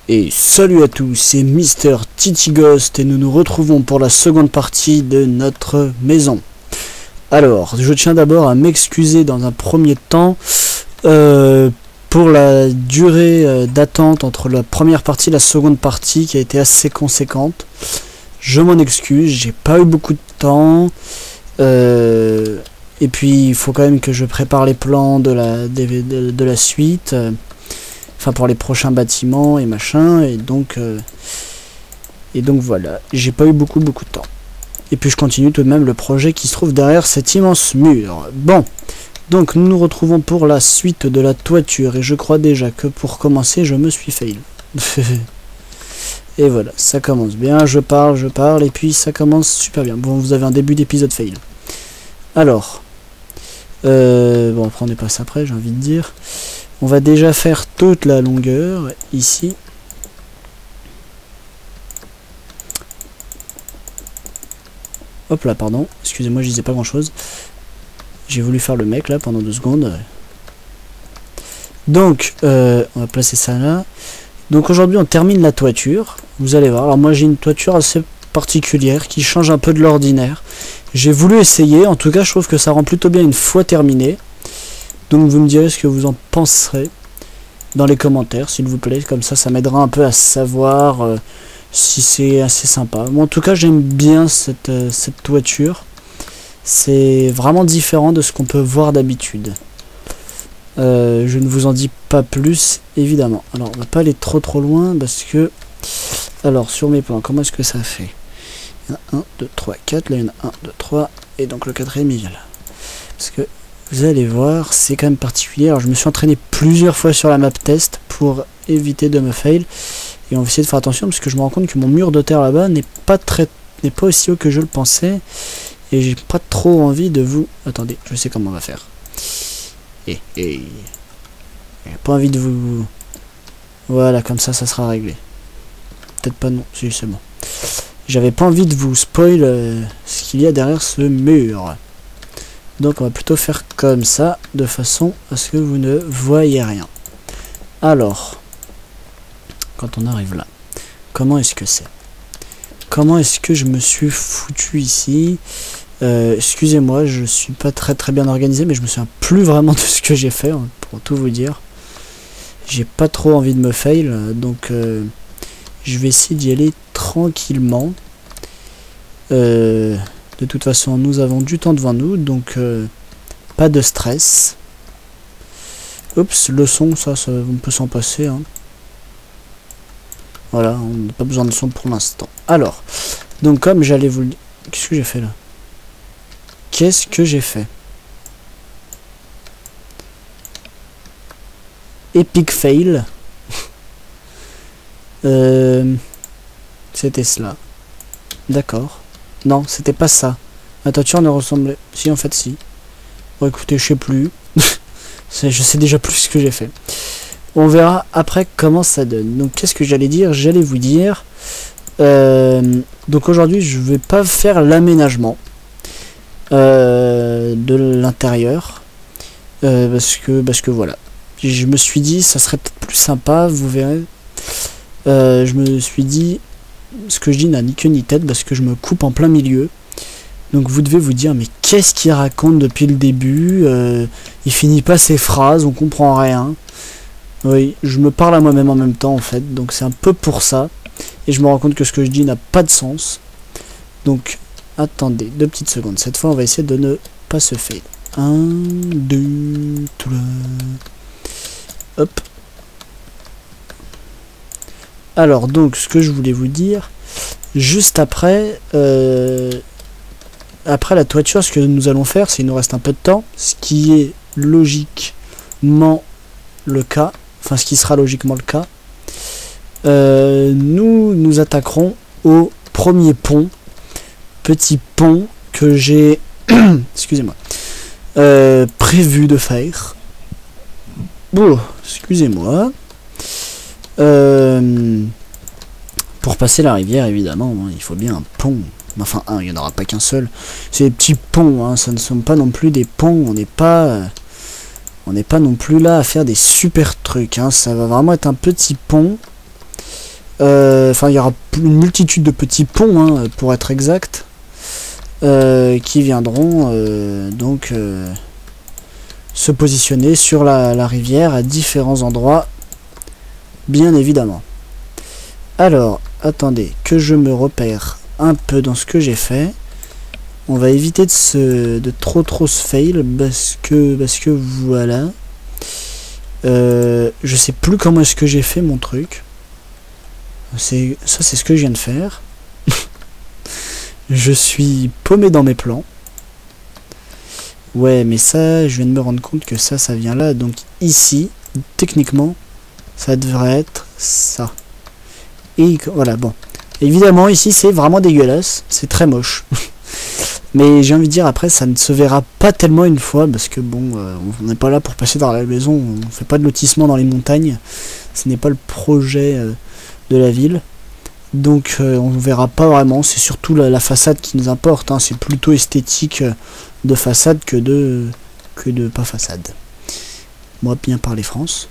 Et salut à tous, c'est Mister Titty-Ghost et nous nous retrouvons pour la seconde partie de notre maison. Alors, je tiens d'abord à m'excuser dans un premier temps pour la durée d'attente entre la première partie et la seconde partie qui a été assez conséquente. Je m'en excuse, j'ai pas eu beaucoup de temps. Et puis il faut quand même que je prépare les plans de la suite. Enfin pour les prochains bâtiments et machin, et donc voilà, j'ai pas eu beaucoup de temps. Et puis je continue tout de même le projet qui se trouve derrière cet immense mur. Bon, donc nous nous retrouvons pour la suite de la toiture, et je crois déjà que pour commencer je me suis fail. Et voilà, ça commence bien, je parle, et puis ça commence super bien. Bon, vous avez un début d'épisode fail. Alors, bon après on est passé après, j'ai envie de dire. On va déjà faire toute la longueur ici. Hop là, pardon. Excusez-moi, je disais pas grand chose. J'ai voulu faire le mec là pendant 2 secondes. Donc, on va placer ça là. Donc aujourd'hui, on termine la toiture. Vous allez voir. Alors moi, j'ai une toiture assez particulière qui change un peu de l'ordinaire. J'ai voulu essayer. En tout cas, je trouve que ça rend plutôt bien une fois terminé. Donc vous me direz ce que vous en penserez dans les commentaires, s'il vous plaît. Comme ça m'aidera un peu à savoir si c'est assez sympa. Bon, en tout cas, j'aime bien cette toiture. C'est vraiment différent de ce qu'on peut voir d'habitude. Je ne vous en dis pas plus, évidemment. Alors, on va pas aller trop loin parce que... Alors, sur mes plans, comment est-ce que ça fait? Il y en a 1, 2, 3, 4. Là, il y en a 1, 2, 3. Et donc le 4e, il est là. Parce que... Vous allez voir, c'est quand même particulier. Alors je me suis entraîné plusieurs fois sur la map test pour éviter de me fail. Et on va essayer de faire attention parce que je me rends compte que mon mur de terre là-bas n'est pas aussi haut que je le pensais. Et j'ai pas trop envie de vous... Attendez, je sais comment on va faire. J'ai pas envie de vous... Voilà, comme ça sera réglé. Peut-être pas, non, si c'est bon. J'avais pas envie de vous spoil ce qu'il y a derrière ce mur. Donc on va plutôt faire comme ça, de façon à ce que vous ne voyez rien. Alors, quand on arrive là, comment est-ce que c'est? Comment est-ce que je me suis foutu ici? Excusez-moi, je suis pas très bien organisé, mais je me souviens plus vraiment de ce que j'ai fait, hein, pour tout vous dire. J'ai pas trop envie de me fail, donc je vais essayer d'y aller tranquillement. De toute façon, nous avons du temps devant nous, donc pas de stress. Oups, le son, ça on peut s'en passer. Hein. Voilà, on n'a pas besoin de son pour l'instant. Alors, donc comme j'allais vous le dire... Qu'est-ce que j'ai fait là? Qu'est-ce que j'ai fait? Epic fail. C'était cela. D'accord. Non, c'était pas ça. La toiture ne ressemblait... Si, en fait, si. Bon, écoutez, je sais plus. Je sais déjà plus ce que j'ai fait. On verra après comment ça donne. Donc, qu'est-ce que j'allais dire? J'allais vous dire... donc, aujourd'hui, je vais pas faire l'aménagement de l'intérieur. Parce que, voilà. Je me suis dit, ça serait peut-être plus sympa, vous verrez. Je me suis dit... Ce que je dis n'a ni queue ni tête parce que je me coupe en plein milieu. Donc vous devez vous dire mais qu'est-ce qu'il raconte depuis le début? Il finit pas ses phrases, on comprend rien. Oui, je me parle à moi-même en même temps en fait. Donc c'est un peu pour ça. Et je me rends compte que ce que je dis n'a pas de sens. Donc attendez 2 petites secondes. Cette fois on va essayer de ne pas se faire. 1, 2, 3. Hop. Alors donc ce que je voulais vous dire, juste après, après la toiture, ce que nous allons faire, c'est qu'il nous reste un peu de temps, ce qui est logiquement le cas, enfin ce qui sera logiquement le cas, nous attaquerons au premier pont, petit pont que j'ai, excusez-moi, prévu de faire. Bon, excusez-moi. Pour passer la rivière, évidemment, hein, il faut bien un pont. Enfin, il n'y en aura pas qu'un seul. C'est des petits ponts, hein, ça ne sont pas non plus des ponts. On n'est pas non plus là à faire des super trucs. Hein, ça va vraiment être un petit pont Enfin, il y aura une multitude de petits ponts, hein, pour être exact, qui viendront donc se positionner sur la rivière à différents endroits, bien évidemment. Alors, attendez, que je me repère un peu dans ce que j'ai fait. On va éviter de trop se fail, parce que voilà. Je sais plus comment est-ce que j'ai fait mon truc. C'est ce que je viens de faire. Je suis paumé dans mes plans. Ouais, mais ça, je viens de me rendre compte que ça vient là. Donc ici, techniquement, ça devrait être ça. Et voilà, bon. Évidemment, ici, c'est vraiment dégueulasse. C'est très moche. Mais j'ai envie de dire, après, ça ne se verra pas tellement une fois, parce que bon, on n'est pas là pour passer dans la maison, on fait pas de lotissement dans les montagnes. Ce n'est pas le projet de la ville. Donc on ne verra pas vraiment, c'est surtout la façade qui nous importe, hein. C'est plutôt esthétique de façade que de pas façade. Moi, bien parler France.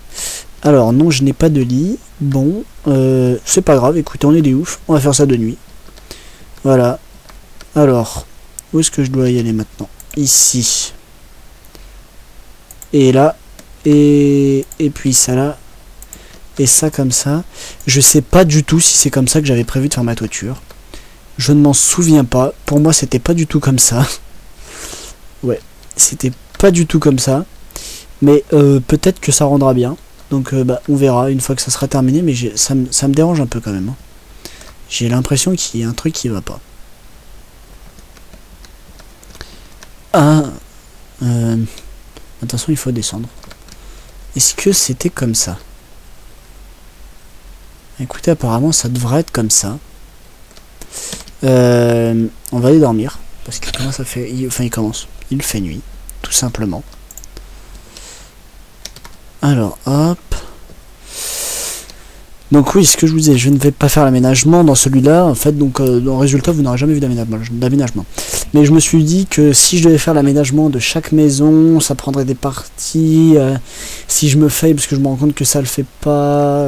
Alors non, je n'ai pas de lit. Bon, c'est pas grave, écoutez, on est des oufs, on va faire ça de nuit. Voilà. Alors, où est-ce que je dois y aller maintenant? Ici. Et là. Et puis ça là. Et ça comme ça. Je sais pas du tout si c'est comme ça que j'avais prévu de faire ma toiture. Je ne m'en souviens pas. Pour moi, c'était pas du tout comme ça. Ouais, c'était pas du tout comme ça. Mais peut-être que ça rendra bien. Donc bah, on verra une fois que ça sera terminé. Mais ça me dérange un peu quand même, hein. J'ai l'impression qu'il y a un truc qui va pas. Ah, attention, il faut descendre. Est-ce que c'était comme ça? Écoutez, apparemment, ça devrait être comme ça. On va aller dormir. Parce que comment ça fait... Enfin, il commence. Il fait nuit. Tout simplement. Alors, hop. Donc oui, ce que je vous disais, je ne vais pas faire l'aménagement dans celui-là. En fait, donc, dans le résultat, vous n'aurez jamais vu d'aménagement. Mais je me suis dit que si je devais faire l'aménagement de chaque maison, ça prendrait des parties. Si je me fais, parce que je me rends compte que ça le fait pas...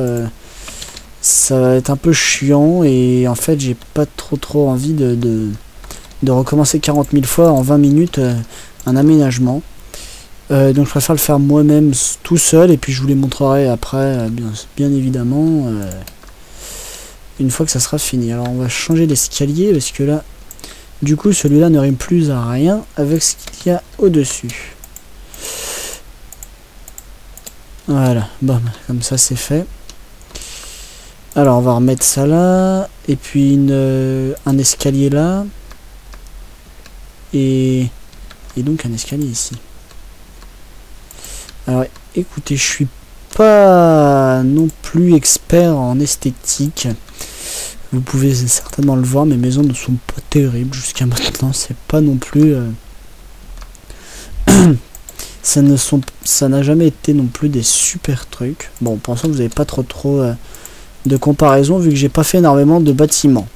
ça va être un peu chiant. Et en fait, j'ai pas trop envie de recommencer 40 000 fois en 20 minutes un aménagement. Donc je préfère le faire moi-même tout seul. Et puis je vous les montrerai après, bien évidemment, une fois que ça sera fini. Alors on va changer l'escalier parce que là... Du coup, celui-là ne rime plus à rien avec ce qu'il y a au-dessus. Voilà, bon, comme ça c'est fait. Alors, on va remettre ça là. Et puis un escalier là. Et donc un escalier ici. Alors, écoutez, je suis pas non plus expert en esthétique. Vous pouvez certainement le voir, mes maisons ne sont pas terribles jusqu'à maintenant. C'est pas non plus... ça n'a jamais été non plus des super trucs. Bon, pensons que vous n'avez pas trop de comparaison, vu que j'ai pas fait énormément de bâtiments.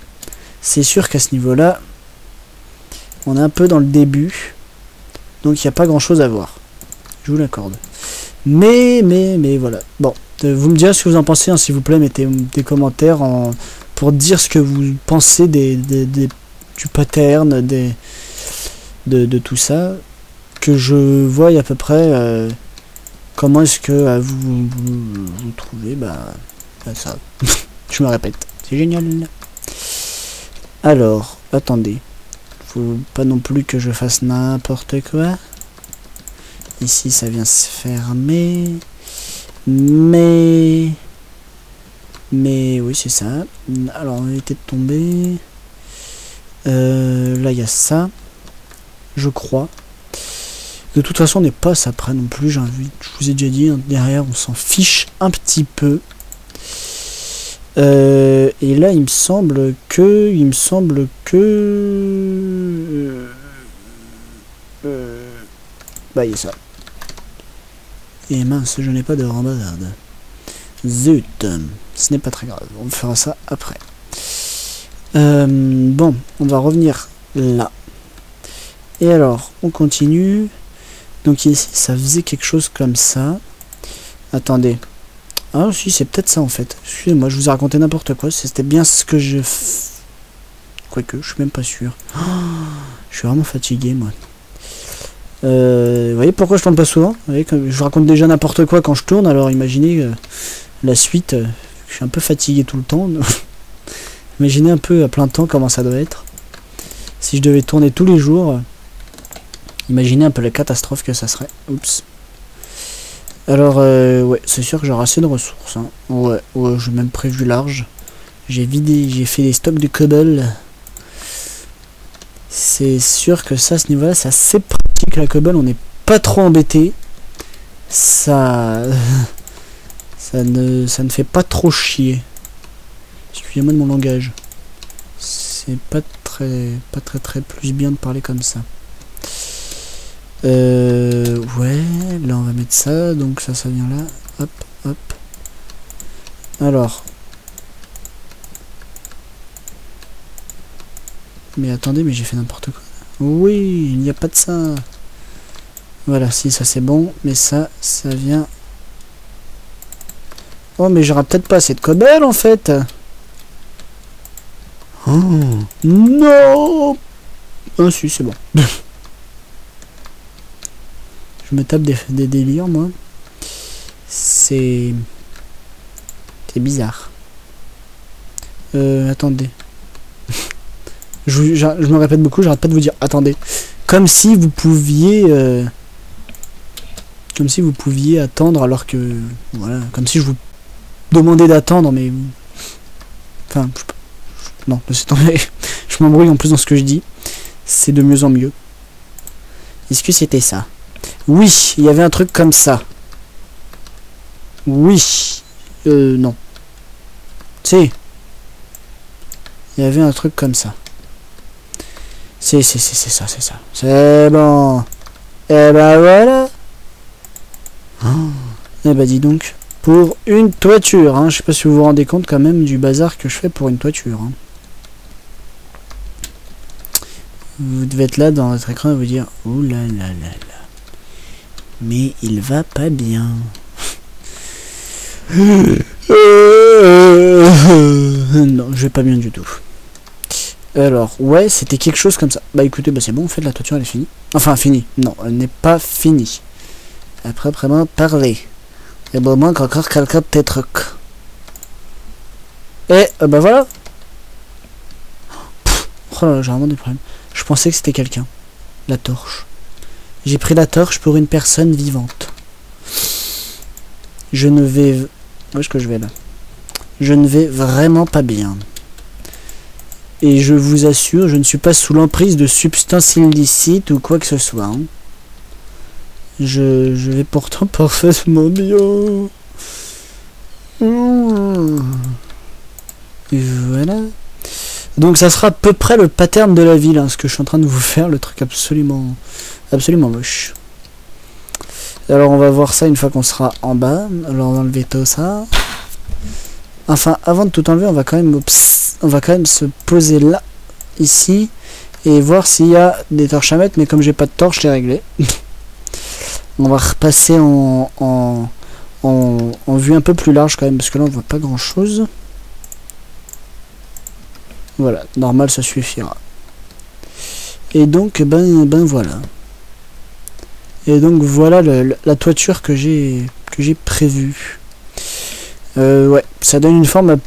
C'est sûr qu'à ce niveau-là, on est un peu dans le début. Donc il n'y a pas grand-chose à voir. Je vous l'accorde. Mais voilà. Bon, vous me direz ce que vous en pensez, hein, s'il vous plaît. Mettez des commentaires pour dire ce que vous pensez du pattern, de tout ça, que je vois à peu près comment est-ce que vous trouvez ça. Je me répète, c'est génial. Alors, attendez, faut pas non plus que je fasse n'importe quoi. Ici ça vient se fermer, mais oui, c'est ça. Alors on va éviter de tomber. Là il y a ça, je crois. De toute façon on n'est pas ça près non plus, j'ai envie, je vous ai déjà dit, hein, derrière on s'en fiche un petit peu. Et là il me semble que bah il y a ça. Et mince, je n'ai pas de rambarde. Zut, ce n'est pas très grave, on fera ça après. Bon, on va revenir là. Et alors, on continue. Donc ici, ça faisait quelque chose comme ça. Attendez. Ah si, c'est peut-être ça en fait. Excusez-moi, je vous ai raconté n'importe quoi. C'était bien ce que je... Quoique, je suis même pas sûr. Oh, je suis vraiment fatigué, moi. Vous voyez pourquoi je tourne pas souvent? Vous voyez, je vous raconte déjà n'importe quoi quand je tourne, alors imaginez la suite. Je suis un peu fatigué tout le temps. Imaginez un peu à plein temps comment ça doit être. Si je devais tourner tous les jours, imaginez un peu la catastrophe que ça serait. Oups. Alors, ouais, c'est sûr que j'aurai assez de ressources. Hein. Ouais, j'ai même prévu large. J'ai fait des stocks de cobble. C'est sûr que ça, à ce niveau-là, c'est assez pratique la cobble. On n'est pas trop embêté. Ça ne fait pas trop chier. Excusez-moi de mon langage. C'est pas très plus bien de parler comme ça. Ouais, là on va mettre ça, donc ça vient là, hop, hop. Alors. Mais attendez, mais j'ai fait n'importe quoi. Oui, il n'y a pas de ça. Voilà, si ça c'est bon, mais ça vient... Oh, mais j'aurai peut-être pas assez de cobble en fait. Oh, non. Ah si, c'est bon. Je me tape des délires, moi. C'est bizarre. Attendez. je me répète beaucoup, j'arrête pas de vous dire attendez. Comme si vous pouviez... Comme si vous pouviez attendre alors que... Voilà, comme si je vous demandais d'attendre, mais... Enfin, non, laissez tomber. Je m'embrouille en plus dans ce que je dis. C'est de mieux en mieux. Est-ce que c'était ça? Oui, il y avait un truc comme ça. Oui. Non. Si. Il y avait un truc comme ça. C'est ça, c'est ça. C'est bon. Et ben voilà. Oh. Eh ben dis donc. Pour une toiture, hein. Je sais pas si vous vous rendez compte quand même du bazar que je fais pour une toiture. Hein. Vous devez être là dans votre écran et vous dire ouh là là là là. Mais il va pas bien. Non, je vais pas bien du tout. Alors, ouais, c'était quelque chose comme ça. Bah écoutez, bah c'est bon, en fait, la toiture elle est finie. Enfin, finie. Non, elle n'est pas finie. Après, vraiment parler. Et bon, manque encore quelqu'un de tes trucs. Et, bah voilà. Oh là là, j'ai vraiment des problèmes. Je pensais que c'était quelqu'un. La torche. J'ai pris la torche pour une personne vivante. Je ne vais... Où est-ce que je vais là? Je ne vais vraiment pas bien. Et je vous assure, je ne suis pas sous l'emprise de substances illicites ou quoi que ce soit. Hein. Je vais pourtant parfaitement bien. Et voilà. Donc ça sera à peu près le pattern de la ville, hein, ce que je suis en train de vous faire, le truc absolument moche. Alors on va voir ça une fois qu'on sera en bas. Alors on va enlever tout ça. Enfin, avant de tout enlever, on va quand même se poser là, ici, et voir s'il y a des torches à mettre, mais comme j'ai pas de torche, je l'ai réglé. On va repasser en vue un peu plus large quand même, parce que là on voit pas grand chose. Voilà, normal, ça suffira. Et donc, ben voilà. Et donc voilà la toiture que j'ai prévue. Ouais, ça donne une forme un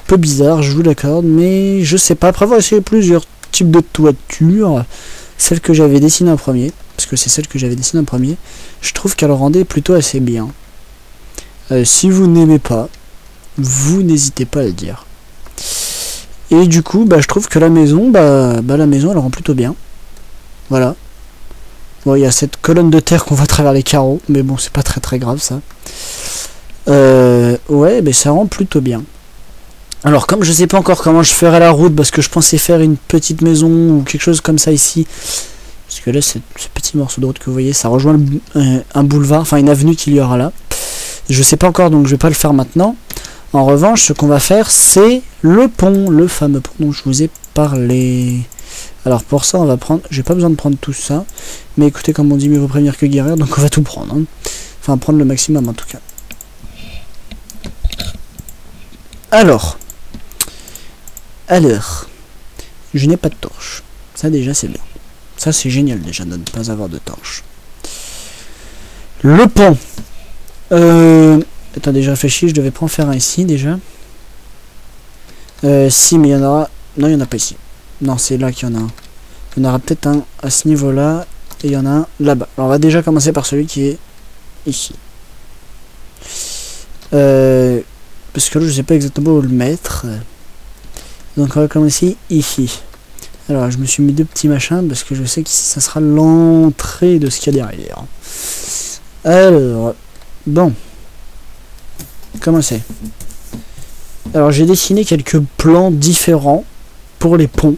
peu bizarre, je vous l'accorde, mais je sais pas. Après avoir essayé plusieurs types de toitures, celle que j'avais dessinée en premier, parce que c'est celle que j'avais dessinée en premier, je trouve qu'elle rendait plutôt assez bien. Si vous n'aimez pas, vous n'hésitez pas à le dire. Et du coup, bah, je trouve que la maison, la maison, elle rend plutôt bien. Voilà. Bon, il y a cette colonne de terre qu'on voit à travers les carreaux, mais bon, c'est pas très grave ça. Ouais, mais ça rend plutôt bien. Alors, comme je sais pas encore comment je ferai la route, parce que je pensais faire une petite maison ou quelque chose comme ça ici. Parce que là, ce petit morceau de route que vous voyez, ça rejoint un boulevard, enfin une avenue qu'il y aura là. Je sais pas encore, donc je vais pas le faire maintenant. En revanche, ce qu'on va faire, c'est le pont, le fameux pont dont je vous ai parlé. Alors pour ça, on va prendre... J'ai pas besoin de prendre tout ça. Mais écoutez, comme on dit, mieux vaut prévenir que guérir, donc on va tout prendre. Hein. Enfin, prendre le maximum en tout cas. Alors, je n'ai pas de torche. Ça déjà c'est bien. Ça c'est génial déjà de ne pas avoir de torche. Le pont. Attendez, je réfléchis, je devais pas en faire un ici déjà. Si, mais il y en aura... Non, il y en a pas ici. Non, c'est là qu'il y en a un. Il y en aura peut-être un à ce niveau-là. Et il y en a un là-bas. Alors on va déjà commencer par celui qui est ici. Parce que là je sais pas exactement où le mettre. Donc on va commencer ici. Alors je me suis mis deux petits machins parce que je sais qu'ici ça sera l'entrée de ce qu'il y a derrière. Alors, bon. Comment c'est? Alors j'ai dessiné quelques plans différents pour les ponts.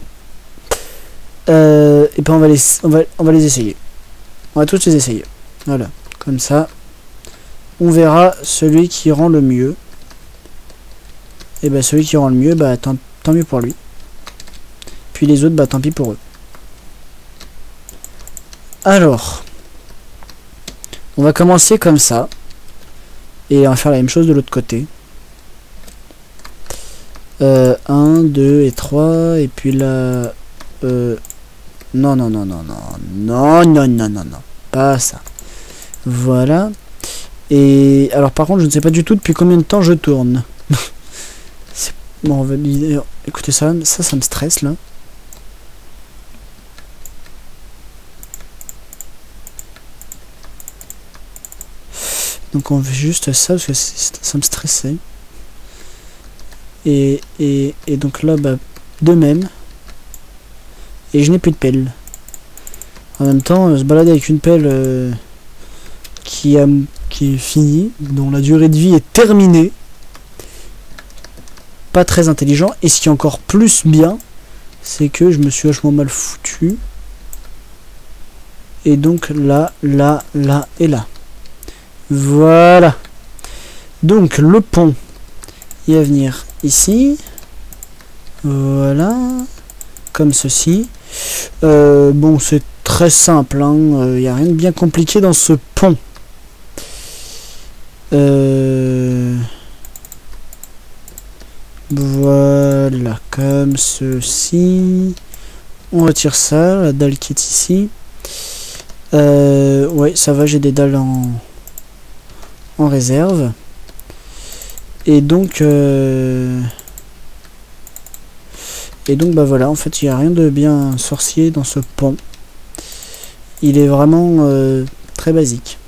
Et puis on va les essayer. On va tous les essayer. Voilà, comme ça. On verra celui qui rend le mieux. Et bah celui qui rend le mieux, bah tant mieux pour lui. Puis les autres, bah tant pis pour eux. Alors, on va commencer comme ça. Et on va faire la même chose de l'autre côté. 1, 2 et 3. Et puis là... Non, non, non, non, non. Non, non, non, non, non. Pas ça. Voilà. Et alors par contre, je ne sais pas du tout depuis combien de temps je tourne. Bon, on va... Écoutez ça me stresse là. Donc on fait juste ça parce que ça me stressait. Et donc là, bah, de même. Et je n'ai plus de pelle. En même temps, se balader avec une pelle qui est finie, dont la durée de vie est terminée. Pas très intelligent. Et ce qui est encore plus bien, c'est que je me suis vachement mal foutu. Et donc là, là, là et là. Voilà. Donc le pont, il va venir ici. Voilà. Comme ceci. Bon, c'est très simple. Il n'y a rien de bien compliqué dans ce pont. Voilà, comme ceci. On retire ça, la dalle qui est ici. Ouais, ça va, j'ai des dalles en réserve. Et donc bah voilà, en fait il n'y a rien de bien sorcier dans ce pont. Il est vraiment très basique.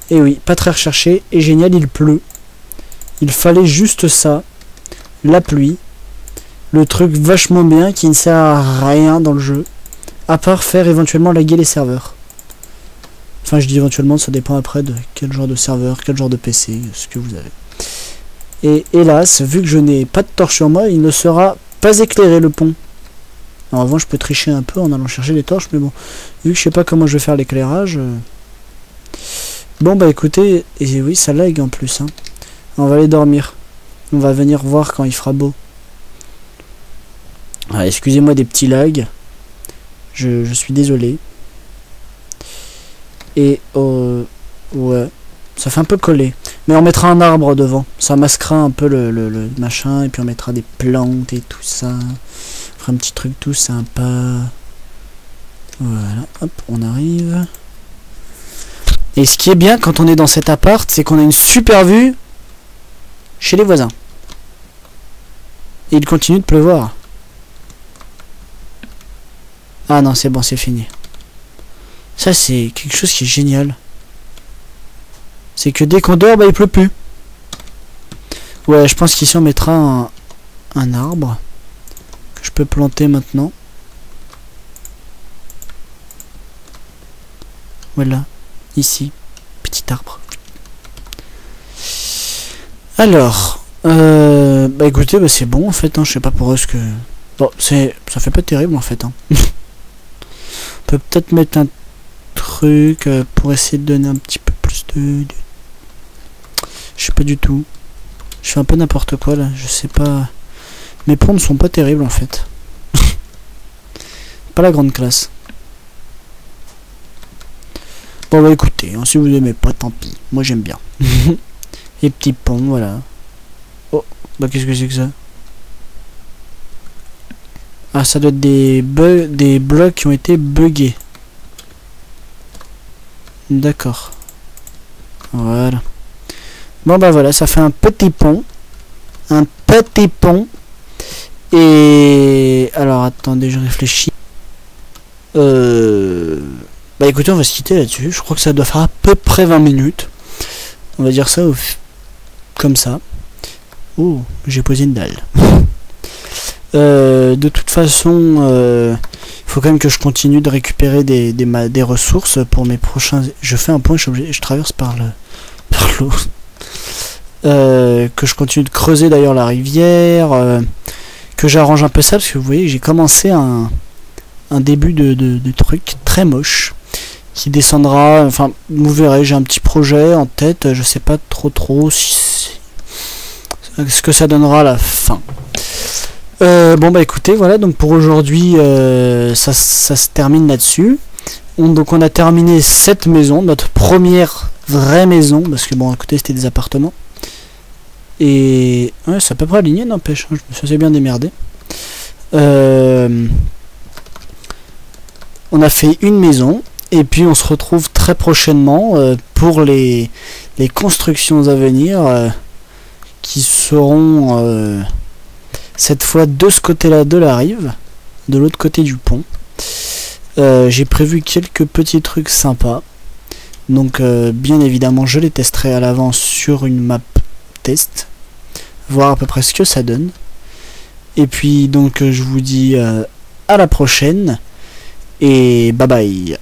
Et oui, pas très recherché et génial, il pleut. Il fallait juste ça, la pluie, le truc vachement bien qui ne sert à rien dans le jeu, à part faire éventuellement laguer les serveurs. Enfin je dis éventuellement, ça dépend après de quel genre de serveur, quel genre de PC, ce que vous avez. Et hélas, vu que je n'ai pas de torche sur moi, il ne sera pas éclairé le pont. Alors avant je peux tricher un peu en allant chercher les torches, mais bon, vu que je sais pas comment je vais faire l'éclairage... Bon bah écoutez, et oui ça lag en plus, hein. On va aller dormir. On va venir voir quand il fera beau. Ah, excusez-moi des petits lags. Je suis désolé. Et ouais, ça fait un peu collé. Mais on mettra un arbre devant. Ça masquera un peu le machin. Et puis on mettra des plantes et tout ça. On fera un petit truc tout sympa. Voilà, hop, on arrive. Et ce qui est bien quand on est dans cet appart, c'est qu'on a une super vue chez les voisins. Et il continue de pleuvoir. Ah non, c'est bon, c'est fini. Ça, c'est quelque chose qui est génial. C'est que dès qu'on dort, bah, il pleut plus. Ouais, je pense qu'ici, on mettra un arbre que je peux planter maintenant. Voilà, ici, petit arbre. Alors, bah écoutez, bah c'est bon en fait, hein, je sais pas pour eux ce que... Bon, ça fait pas terrible en fait, hein. On peut peut-être mettre un truc pour essayer de donner un petit peu plus de... Je sais pas du tout. Je fais un peu n'importe quoi là, je sais pas... Mes ponts ne sont pas terribles en fait. Pas la grande classe. Bon bah écoutez, hein, si vous aimez pas, tant pis. Moi j'aime bien. Les petits ponts, voilà. Oh, Bah qu'est-ce que c'est que ça? Ah, ça doit être des blocs qui ont été buggés. D'accord. Voilà. Bon bah voilà, ça fait un petit pont. Un petit pont. Et... alors attendez, je réfléchis. Bah écoutez, on va se quitter là-dessus. Je crois que ça doit faire à peu près 20 minutes. On va dire ça comme ça. Oh, j'ai posé une dalle. De toute façon, il faut quand même que je continue de récupérer des ressources pour mes prochains... Je fais un point, je traverse par l'eau. Que je continue de creuser d'ailleurs la rivière. Que j'arrange un peu ça, parce que vous voyez, j'ai commencé un début de truc très moche. Qui descendra... Enfin, vous verrez, j'ai un petit projet en tête. Je sais pas trop ce que ça donnera à la fin. Bon bah écoutez, voilà, donc pour aujourd'hui ça se termine là-dessus. Donc on a terminé cette maison, notre première vraie maison, parce que bon écoutez c'était des appartements. Et ouais, c'est à peu près aligné, n'empêche, je me suis assez bien démerdé. On a fait une maison, et puis on se retrouve très prochainement pour les constructions à venir qui seront... cette fois de ce côté-là de la rive, de l'autre côté du pont. J'ai prévu quelques petits trucs sympas. Donc bien évidemment je les testerai à l'avance sur une map test. Voir à peu près ce que ça donne. Et puis donc je vous dis à la prochaine. Et bye bye.